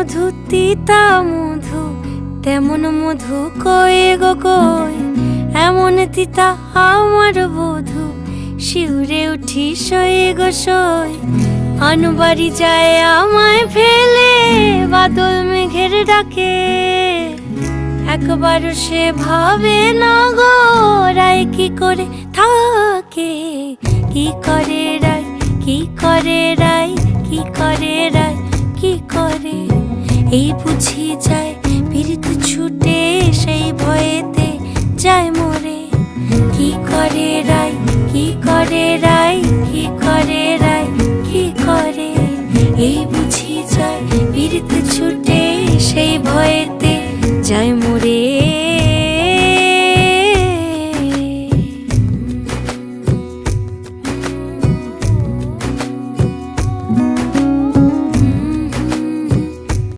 মধু তিতা মধু, তেমন মধু কয়ে গো কয়ে, এমন তিতা আমার বধূ, শিউরে উঠি সয়ে গো সয়ে। আনবাড়ি যায় আমায় ফেলে, বাদল মেঘের ডাকে, একবারও সে ভাবে না গো রায় কি করে থাকে। কি করে রায়, কি করে রায়, কি করে রায়, কি করে। এই বুঝি যায় পীড়িত ছুটে, সেই ভয়েতে যায় মরে। কি করে রায়, কি করে রায়, কি করে রায়, কি করে। এই